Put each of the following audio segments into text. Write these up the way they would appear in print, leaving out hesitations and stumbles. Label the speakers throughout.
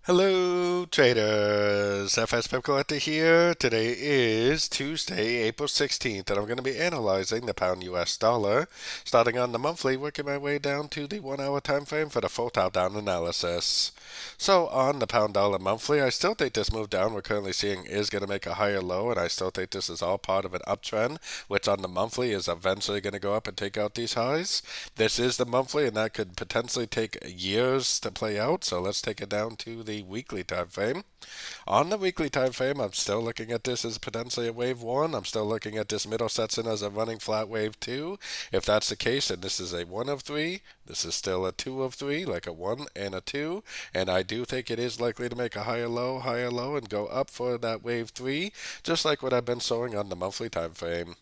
Speaker 1: Hello traders, FX Pip Collector here. Today is Tuesday, April 16th, and I'm going to be analyzing the pound US dollar, starting on the monthly, working my way down to the 1 hour time frame for the full top down analysis. So on the pound dollar monthly, I still think this move down we're currently seeing is going to make a higher low, and I still think this is all part of an uptrend, which on the monthly is eventually going to go up and take out these highs. This is the monthly, and that could potentially take years to play out, so let's take it down to the weekly time frame. On the weekly time frame, I'm still looking at this as potentially a wave 1. I'm still looking at this middle section as a running flat wave 2. If that's the case, and this is a 1 of 3, this is still a 2 of 3, like a 1 and a 2. And I do think it is likely to make a higher low, and go up for that wave 3, just like what I've been showing on the monthly time frame.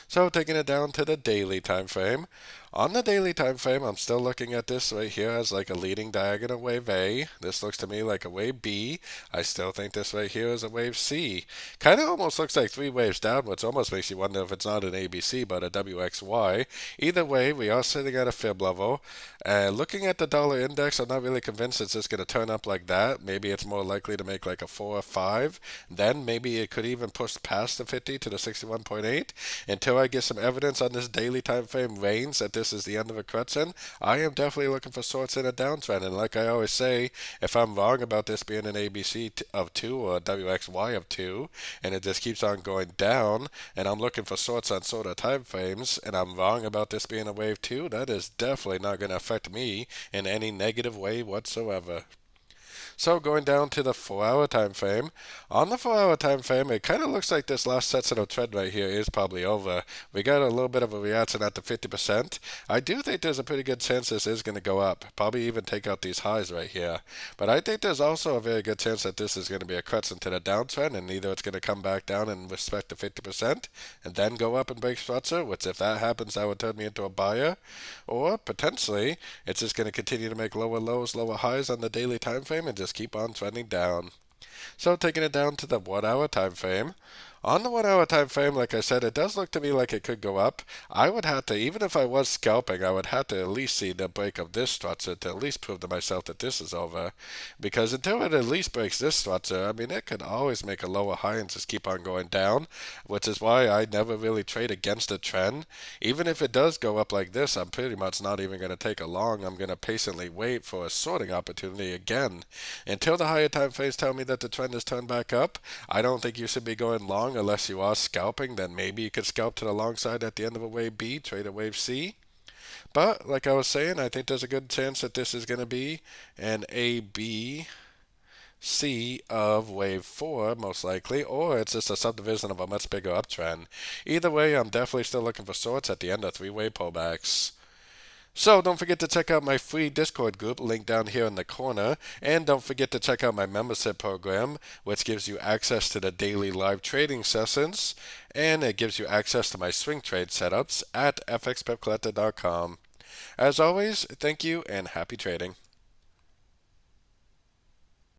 Speaker 1: So taking it down to the daily time frame. On the daily time frame, I'm still looking at this right here as like a leading diagonal wave A. This looks to me like a wave B. I still think this right here is a wave C. Kind of almost looks like 3 waves down, which almost makes you wonder if it's not an ABC but a WXY. Either way, we are sitting at a fib level. Looking at the dollar index, I'm not really convinced it's just going to turn up like that. Maybe it's more likely to make like a 4 or 5. Then maybe it could even push past the 50 to the 61.8. Until I get some evidence on this daily time frame range that this is the end of a correction, I am definitely looking for sorts in a downtrend. And like I always say, if I'm wrong about this being an ABC of 2 or a WXY of 2, and it just keeps on going down, and I'm looking for sorts on sort of time frames, and I'm wrong about this being a wave 2, that is definitely not going to affect me in any negative way whatsoever. So going down to the 4 hour time frame. On the 4 hour time frame, it kind of looks like this last section of trend right here is probably over. We got a little bit of a reaction at the 50%. I do think there's a pretty good chance this is going to go up. Probably even take out these highs right here. But I think there's also a very good chance that this is going to be a correction to the downtrend, and either it's going to come back down and respect the 50% and then go up and break structure, which if that happens, that would turn me into a buyer. Or potentially, it's just going to continue to make lower lows, lower highs on the daily time frame and just keep on trending down. So taking it down to the 1 hour time frame. On the 1 hour time frame, like I said, it does look to me like it could go up. I would have to, even if I was scalping, I would have to at least see the break of this structure to at least prove to myself that this is over. Because until it at least breaks this structure, I mean, it could always make a lower high and just keep on going down, which is why I never really trade against a trend. Even if it does go up like this, I'm pretty much not even going to take a long. I'm going to patiently wait for a sorting opportunity again. Until the higher time frames tell me that the trend has turned back up, I don't think you should be going long unless you are scalping. Then maybe you could scalp to the long side at the end of a wave B, trade a wave C. But like I was saying, I think there's a good chance that this is going to be an ABC of wave 4, most likely, or it's just a subdivision of a much bigger uptrend. Either way, I'm definitely still looking for sorts at the end of 3-way pullbacks. So don't forget to check out my free Discord group, linked down here in the corner, and don't forget to check out my membership program, which gives you access to the daily live trading sessions, and it gives you access to my swing trade setups at fxpipcollector.com. As always, thank you and happy trading.